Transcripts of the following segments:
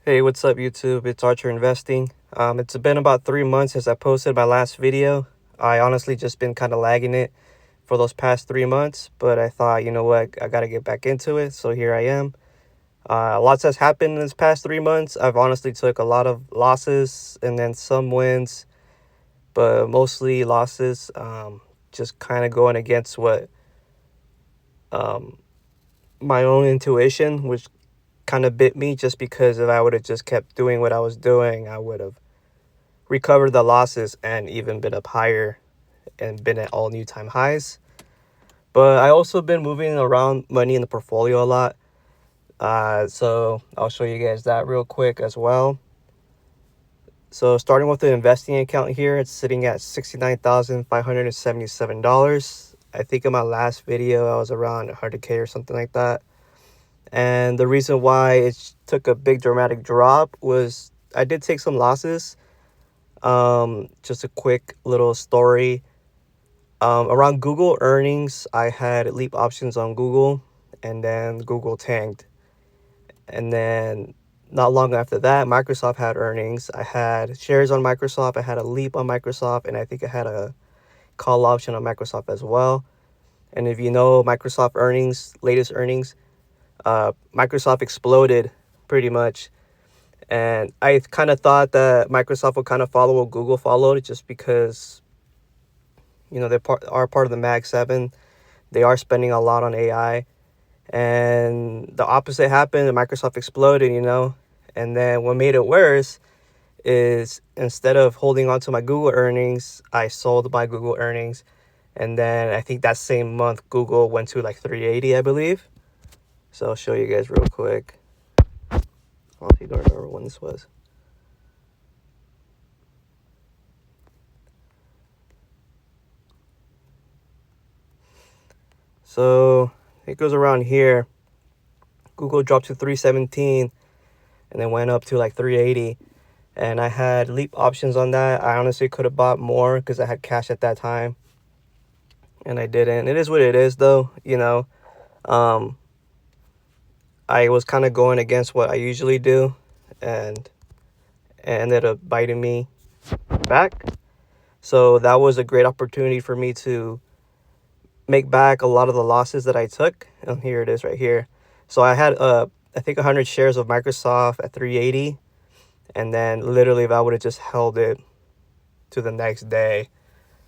Hey, what's up, YouTube? It's Archer Investing. It's been about 3 months since I posted my last video. I honestly just been kind of lagging it for those past 3 months, but I thought, you know what, I got to get back into it. So here I am. Lots has happened in this past 3 months. I've honestly took a lot of losses and then some wins, but mostly losses. Just kind of going against what um, my own intuition, which kind of bit me just because if I would have just kept doing what I was doing, I would have recovered the losses and even been up higher and been at all new time highs. But I also been moving around money in the portfolio a lot. So I'll show you guys that real quick as well. So starting with the investing account here, it's sitting at $69,577. I think in my last video, I was around 100K or something like that. And the reason why it took a big dramatic drop was I did take some losses. Just a quick little story. Around Google earnings, I had leap options on Google, and then Google tanked. And then not long after that, Microsoft had earnings. I had shares on Microsoft, I had a leap on Microsoft, and I think I had a call option on Microsoft as well. And if you know Microsoft earnings, latest earnings, Microsoft exploded pretty much. And I kind of thought that Microsoft would kind of follow what Google followed just because, they are part of the Mag 7. They are spending a lot on AI. And the opposite happened. Microsoft exploded. And then what made it worse is instead of holding on to my Google earnings, I sold my Google earnings. And then I think that same month, Google went to like 380, I believe. So I'll show you guys real quick. Honestly, don't remember when this was. So it goes around here. Google dropped to 317 and then went up to like 380. And I had leap options on that. I honestly could have bought more because I had cash at that time. And I didn't. It is what it is, though. I was kind of going against what I usually do. And it ended up biting me back. So that was a great opportunity for me to make back a lot of the losses that I took. And here it is right here. So I had, I think 100 shares of Microsoft at 380. And then literally if I would have just held it to the next day,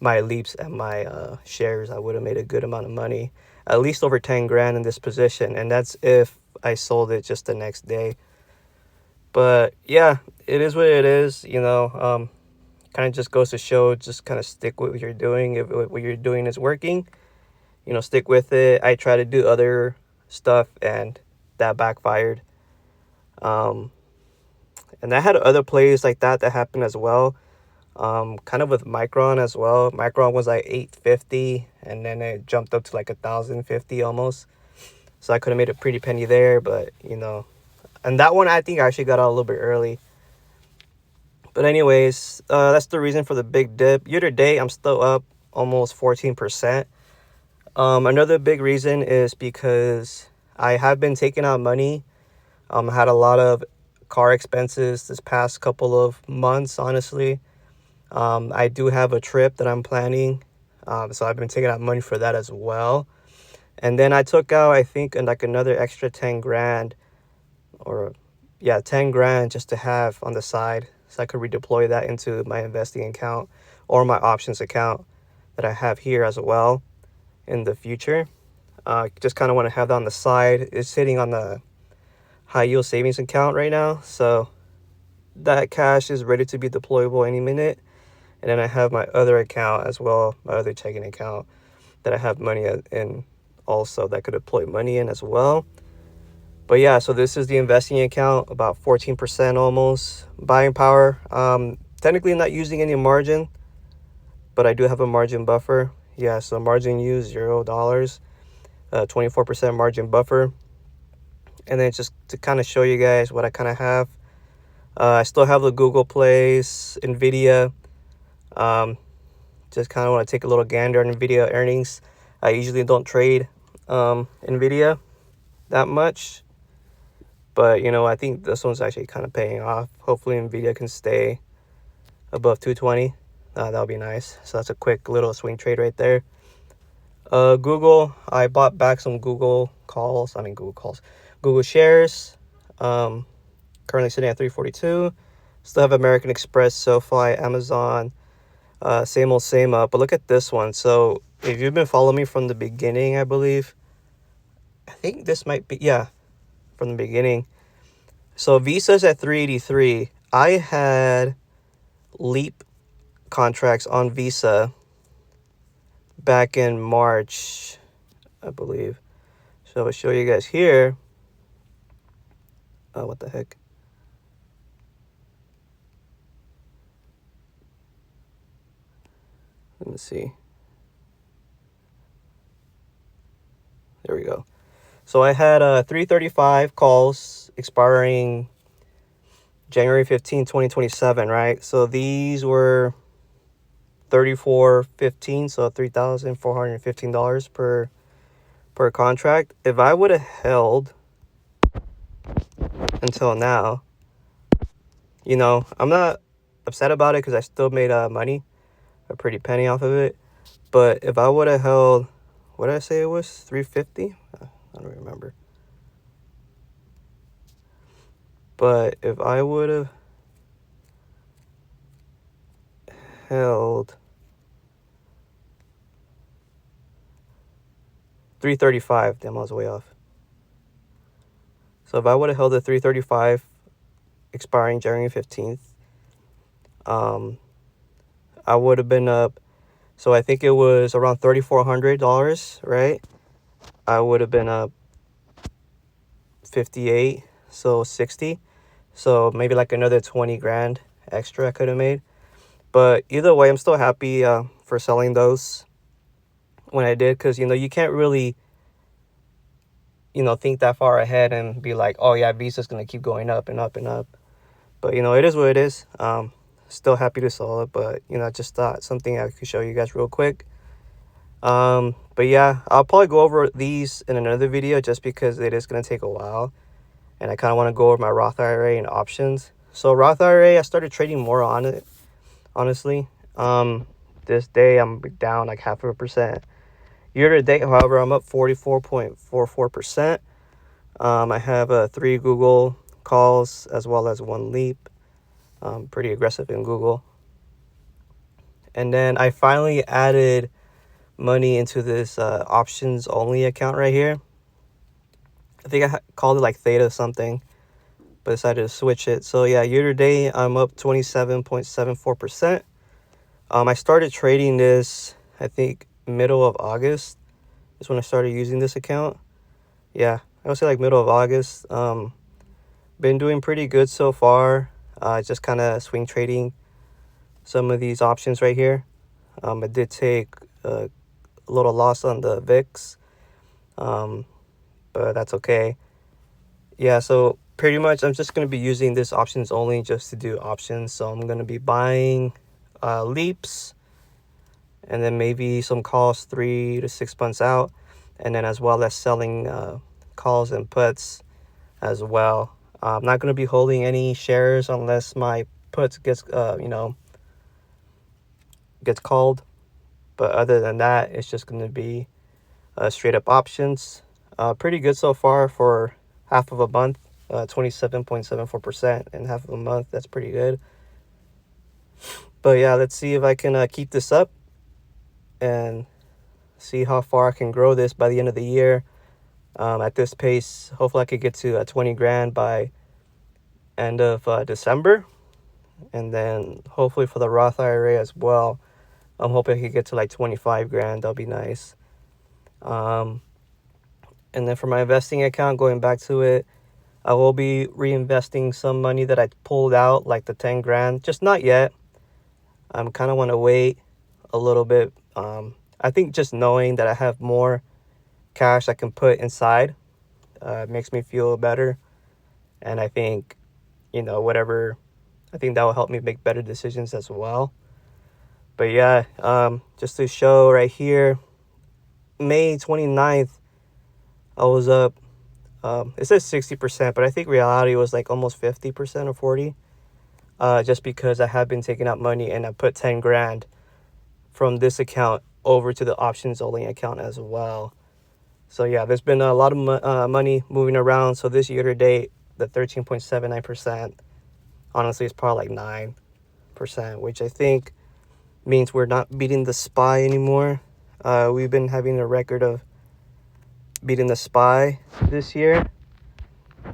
my leaps and my shares, I would have made a good amount of money, at least over 10 grand in this position. And that's if I sold it just the next day. But yeah, it is what it is, kind of just goes to show, just kind of stick with what you're doing. If what you're doing is working, stick with it. I try to do other stuff and that backfired. And I had other plays like that happened as well. Kind of with Micron as well. Micron was like 850 and then it jumped up to like 1,050 almost. So I could have made a pretty penny there, but and that one I think I actually got out a little bit early. But anyways, that's the reason for the big dip. Year to date, I'm still up almost 14%. Another big reason is because I have been taking out money. I had a lot of car expenses this past couple of months, honestly. I do have a trip that I'm planning. So I've been taking out money for that as well. And then I took out, I think, like another extra 10 grand or 10 grand just to have on the side. So I could redeploy that into my investing account or my options account that I have here as well in the future. Just kind of want to have that on the side. It's sitting on the high yield savings account right now. So that cash is ready to be deployable any minute. And then I have my other account as well, my other checking account that I have money in also that could deploy money in as well. But yeah, so this is the investing account, about 14% almost. Buying power, technically not using any margin, but I do have a margin buffer. Yeah, so margin use $0, 24% margin buffer. And then just to kind of show you guys what I kind of have. I still have the Google Plays, NVIDIA. Just kind of want to take a little gander on NVIDIA earnings. I usually don't trade NVIDIA that much. But, you know, I think this one's actually kind of paying off. Hopefully Nvidia can stay above 220. That'll be nice. So that's a quick little swing trade right there. Google, I bought back some Google shares. Currently sitting at 342. Still have American Express, SoFi, Amazon, same old, same up. But look at this one. So if you've been following me from the beginning, I believe, I think this might be, yeah, from the beginning. So Visa's at 383. I had Leap contracts on Visa back in March, I believe. So I'll show you guys here. What the heck? Let me see. There we go. So I had 335 calls expiring January 15, 2027, right? So these were $34.15, so $3,415 per contract. If I would have held until now, you know, I'm not upset about it because I still made money, a pretty penny off of it. But if I would have held, what did I say it was? 350? I don't remember. But if I would have held 335, damn, I was way off. So if I would have held the 335 expiring January 15th, I would have been up. So I think it was around $3,400, right? I would have been up 58, so 60. So maybe like another 20 grand extra I could have made. But either way, I'm still happy for selling those when I did, because, you know, you can't really, you know, think that far ahead and be like, oh yeah, Visa's going to keep going up and up and up. But, you know, it is what it is. Still happy to sell it, but, you know, I just thought something I could show you guys real quick. But yeah, I'll probably go over these in another video just because it is going to take a while. And I kind of want to go over my Roth IRA and options. So Roth IRA, I started trading more on it, honestly. This day I'm down like 0.5%. Year to date, however, I'm up 44.44%. I have 3 Google calls as well as 1 Leap. Pretty aggressive in Google. And then I finally added money into this options only account right here. I think I called it like Theta something, but decided to switch it. So yeah, year to date I'm up 27.74%. I started trading this, I think, middle of August is when I started using this account. Yeah, I would say like middle of August. Been doing pretty good so far. Just kind of swing trading some of these options right here. I did take a little loss on the VIX, but that's okay. Yeah, so pretty much I'm just going to be using this options only just to do options. So I'm going to be buying leaps and then maybe some calls 3 to 6 months out, and then as well as selling calls and puts as well. I'm not going to be holding any shares unless my puts gets gets called. But other than that, it's just going to be straight up options. Pretty good so far for half of a month. 27.74% in half of a month. That's pretty good. But yeah, let's see if I can keep this up and see how far I can grow this by the end of the year. At this pace, hopefully I could get to 20 grand by end of December. And then hopefully for the Roth IRA as well, I'm hoping I could get to like 25 grand. That'll be nice. And then for my investing account, going back to it, I will be reinvesting some money that I pulled out, like the 10 grand. Just not yet. I'm kind of want to wait a little bit. I think just knowing that I have more cash I can put inside makes me feel better. And I think, you know, whatever, I think that will help me make better decisions as well. But yeah, just to show right here, May 29th, I was up It says 60%, but I think reality was like almost 50% or 40. Just because I have been taking out money and I put 10 grand from this account over to the options only account as well. So yeah, there's been a lot of money moving around. So this year to date, the 13.79%, honestly, it's probably like 9%, which I think means we're not beating the SPY anymore. We've been having a record of beating the SPY this year.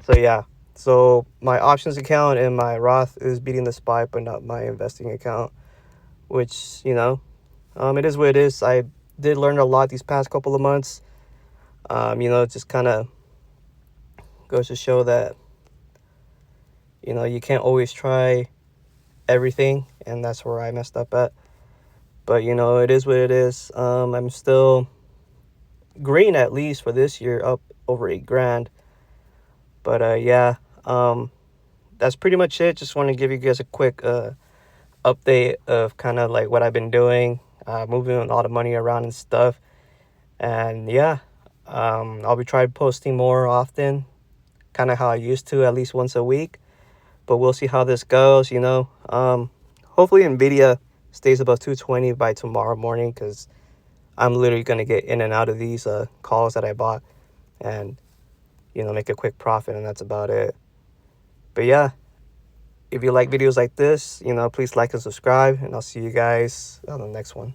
So yeah, so my options account and my Roth is beating the SPY, but not my investing account, which, it is what it is. I did learn a lot these past couple of months. It just kind of goes to show that, you can't always try everything, and that's where I messed up at. But, it is what it is. I'm still green, at least for this year, up over 8 grand. But yeah, that's pretty much it. Just want to give you guys a quick update of kind of like what I've been doing, moving a lot of money around and stuff. And yeah, I'll be trying posting more often, kind of how I used to, at least once a week. But we'll see how this goes. Hopefully Nvidia stays above 220 by tomorrow morning, because I'm literally going to get in and out of these calls that I bought and make a quick profit, and that's about it. But yeah, if you like videos like this, please like and subscribe, and I'll see you guys on the next one.